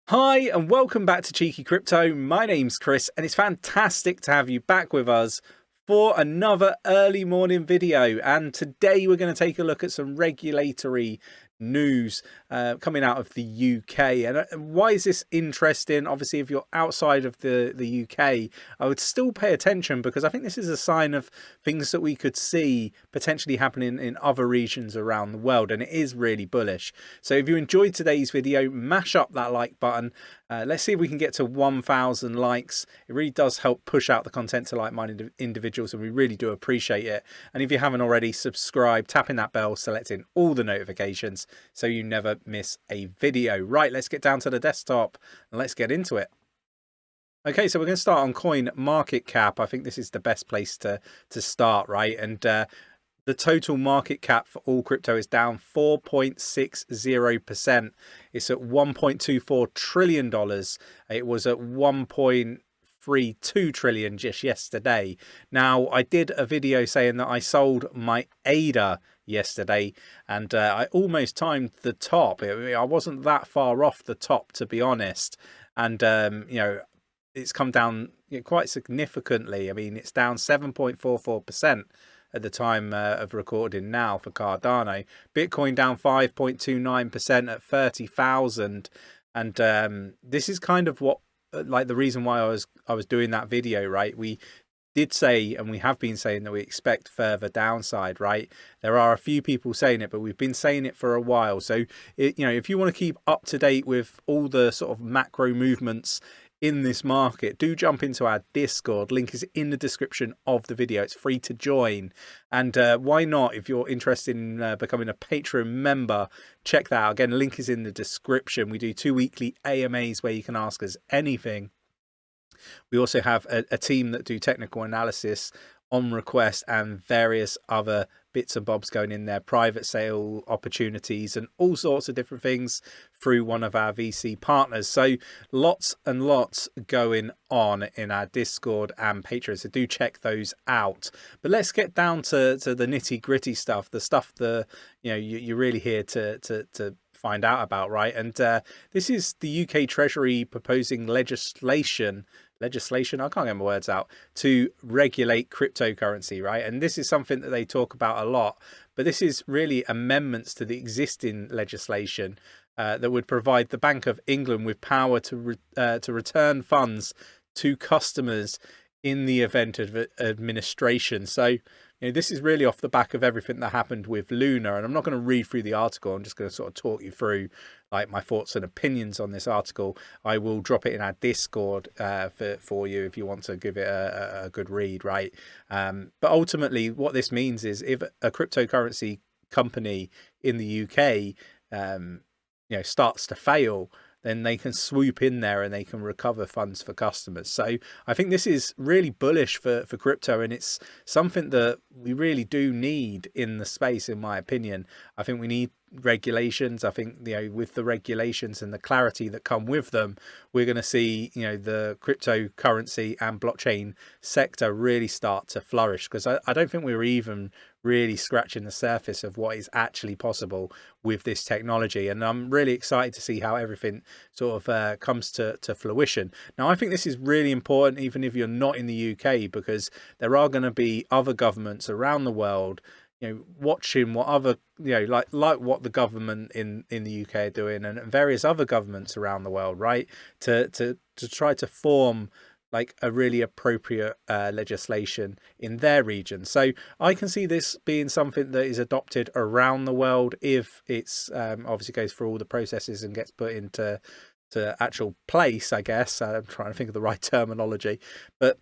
Hi and welcome back to Cheeky Crypto. My name's Chris and it's fantastic to have you back with us for another early morning video. And today we're going to take a look at some regulatory news coming out of the UK. And why is this interesting? Obviously, if you're outside of the UK, I would still pay attention because I think this is a sign of things that we could see potentially happening in other regions around the world, and it is really bullish. So if you enjoyed today's video, mash up that like button. Let's see if we can get to 1,000 likes. It really does help push out the content to like-minded individuals, and we really do appreciate it. And if you haven't already, subscribe, tapping that bell, selecting all the notifications so you never miss a video. Right, let's get down to the desktop and let's get into it. Okay, so we're going to start on CoinMarketCap. I think this is the best place to start, right? And the total market cap for all crypto is down 4.60%. It's at $1.24 trillion. It was at 1.32 trillion just yesterday. Now, I did a video saying that I sold my 𝗕𝗓 yesterday, and I almost timed the top. I wasn't that far off the top, to be honest. And, you know, it's come down quite significantly. I mean, it's down 7.44%. at the time of recording now for Cardano. Bitcoin down 5.29% at 30,000. And this is kind of what, like, the reason why I was doing that video, right? We did say, and we have been saying, that we expect further downside, right? There are a few people saying it, but we've been saying it for a while. So, you know, if you want to keep up to date with all the sort of macro movements in this market, do jump into our Discord. Link is in the description of the video. It's free to join. And why not, if you're interested in becoming a Patreon member, check that out. Again, link is in the description. We do 2 weekly AMAs where you can ask us anything. We also have a team that do technical analysis on request and various other bits and bobs going in there, private sale opportunities and all sorts of different things through one of our VC partners. So lots and lots going on in our Discord and Patreon, so do check those out. But let's get down to the nitty gritty stuff, the stuff that you're really here to find out about, right? And this is the UK Treasury proposing legislation, I can't get my words out, to regulate cryptocurrency, right? And this is something that they talk about a lot, but this is really amendments to the existing legislation that would provide the Bank of England with power to return funds to customers in the event of administration. So, this is really off the back of everything that happened with Luna, and I'm not going to read through the article. I'm just going to sort of talk you through like my thoughts and opinions on this article. I will drop it in our Discord for you if you want to give it a good read, right? But ultimately, what this means is if a cryptocurrency company in the UK, starts to fail, then they can swoop in there and they can recover funds for customers. So I think this is really bullish for crypto, and it's something that we really do need in the space, in my opinion. I think we need regulations. I think, with the regulations and the clarity that come with them, we're going to see, the cryptocurrency and blockchain sector really start to flourish, because I don't think we're even really scratching the surface of what is actually possible with this technology. And I'm really excited to see how everything sort of comes to fruition. Now, I think this is really important, even if you're not in the UK, because there are going to be other governments around the world watching what other, like what the government in the UK are doing, and various other governments around the world, right, to try to form like a really appropriate legislation in their region. So I can see this being something that is adopted around the world if it's obviously goes through all the processes and gets put into actual place, I guess. I'm trying to think of the right terminology, but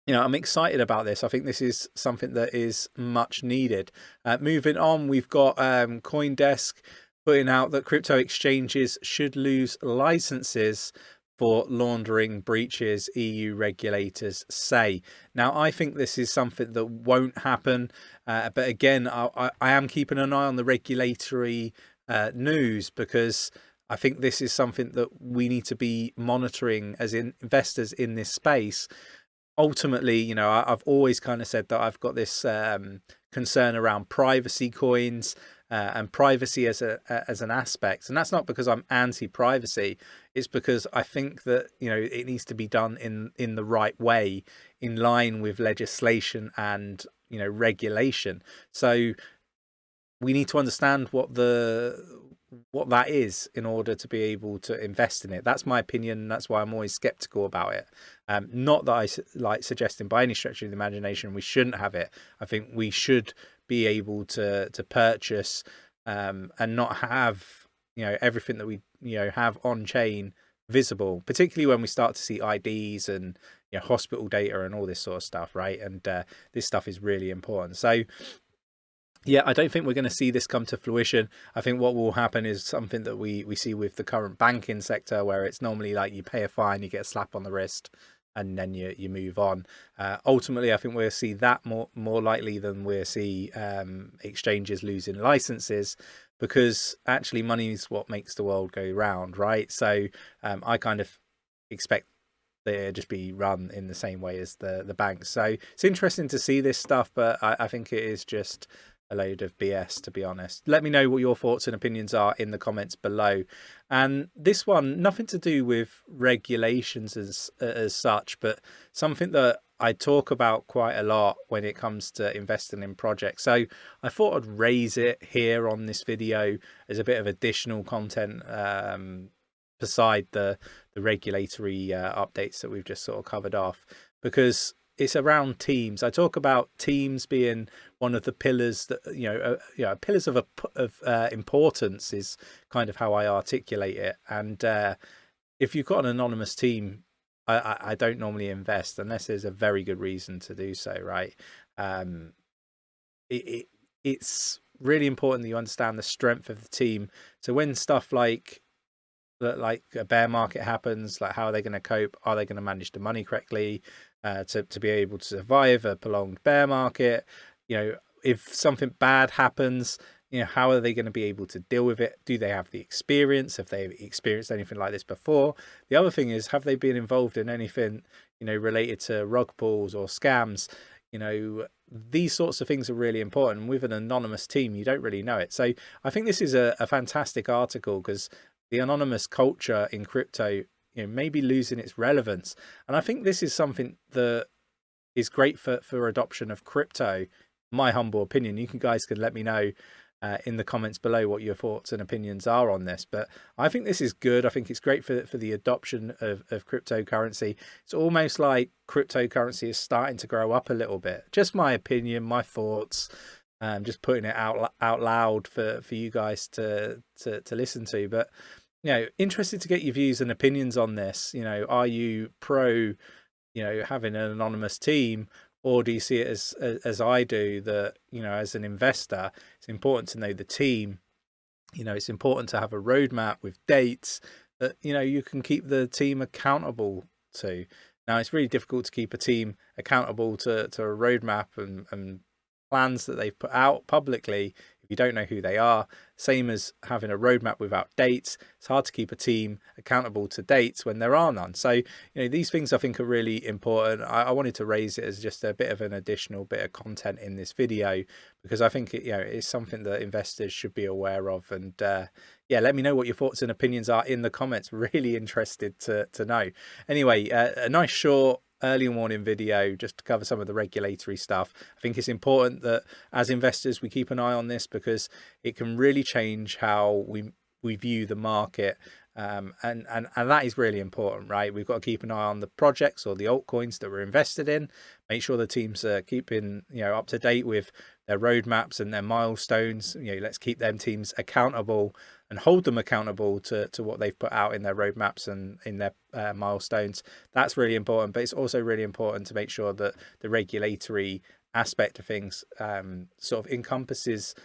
I'm excited about this. I think this is something that is much needed. Moving on, we've got CoinDesk putting out that crypto exchanges should lose licenses for laundering breaches, EU regulators say. Now, I think this is something that won't happen. But again, I am keeping an eye on the regulatory news, because I think this is something that we need to be monitoring as investors in this space. Ultimately, I've always kind of said that I've got this concern around privacy coins and privacy as an aspect. And that's not because I'm anti-privacy. It's because I think that, you know, it needs to be done in the right way, in line with legislation and, you know, regulation. So we need to understand what that is in order to be able to invest in it. That's my opinion. That's why I'm always skeptical about it. Not that I like suggesting by any stretch of the imagination we shouldn't have it. I think we should be able to purchase and not have, you know, everything that we, you know, have on chain visible, particularly when we start to see IDs and, you know, hospital data and all this sort of stuff, right? And this stuff is really important. So yeah, I don't think we're going to see this come to fruition. I think what will happen is something that we see with the current banking sector, where it's normally like you pay a fine, you get a slap on the wrist, and then you move on. Ultimately, I think we'll see that more likely than we'll see exchanges losing licenses, because actually money is what makes the world go round, right? So I kind of expect they just be run in the same way as the banks. So it's interesting to see this stuff, but I think it is just a load of BS, to be honest. Let me know what your thoughts and opinions are in the comments below. And this one, nothing to do with regulations as such, but something that I talk about quite a lot when it comes to investing in projects. So I thought I'd raise it here on this video as a bit of additional content beside the regulatory updates that we've just sort of covered off, because it's around teams. I talk about teams being one of the pillars that, pillars of importance is kind of how I articulate it. And if you've got an anonymous team, I don't normally invest unless there's a very good reason to do so, right? It's really important that you understand the strength of the team. So when stuff like a bear market happens, like, how are they going to cope? Are they going to manage the money correctly to be able to survive a prolonged bear market? You know, if something bad happens, you know, how are they going to be able to deal with it? Do they have the experience? Have they experienced anything like this before? The other thing is, have they been involved in anything, you know, related to rug pulls or scams? You know, these sorts of things are really important. With an anonymous team, you don't really know it. So I think this is a fantastic article, because the anonymous culture in crypto, you know, may be losing its relevance. And I think this is something that is great for adoption of crypto. My humble opinion. You guys can let me know in the comments below what your thoughts and opinions are on this. But I think this is good. I think it's great for the adoption of cryptocurrency. It's almost like cryptocurrency is starting to grow up a little bit. Just my opinion, my thoughts. Just putting it out loud for you guys to listen to. But, you know, interested to get your views and opinions on this. You know, are you pro, you know, having an anonymous team, or do you see it as I do, that, you know, as an investor, it's important to know the team. You know, it's important to have a roadmap with dates that, you know, you can keep the team accountable to. Now, it's really difficult to keep a team accountable to a roadmap and plans that they've put out publicly if you don't know who they are. Same as having a roadmap without dates. It's hard to keep a team accountable to dates when there are none. So, you know, these things I think are really important. I wanted to raise it as just a bit of an additional bit of content in this video, because I think it's something that investors should be aware of. And yeah, let me know what your thoughts and opinions are in the comments. Really interested to know. Anyway, a nice short early morning video just to cover some of the regulatory stuff. I think it's important that as investors we keep an eye on this, because it can really change how we view the market, and that is really important, right? We've got to keep an eye on the projects or the altcoins that we're invested in, make sure the teams are keeping, you know, up to date with their roadmaps and their milestones. You know, let's keep them teams accountable and hold them accountable to what they've put out in their roadmaps and in their milestones. That's really important. But it's also really important to make sure that the regulatory aspect of things sort of encompasses,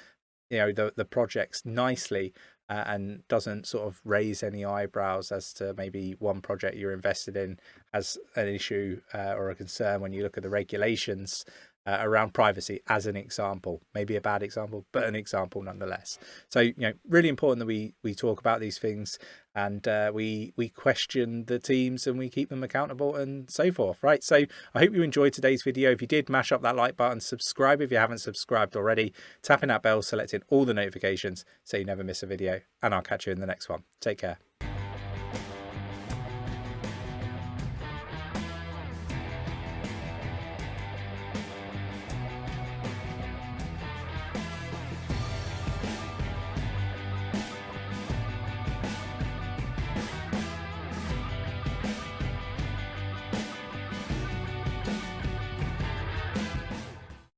you know, the projects nicely, and doesn't sort of raise any eyebrows as to maybe one project you're invested in has an issue or a concern when you look at the regulations. around privacy, as an example. Maybe a bad example, but an example nonetheless. So, really important that we talk about these things, and we question the teams and we keep them accountable and so forth, right? So I hope you enjoyed today's video. If you did, mash up that like button, subscribe if you haven't subscribed already, tapping that bell, selecting all the notifications so you never miss a video, and I'll catch you in the next one. Take care.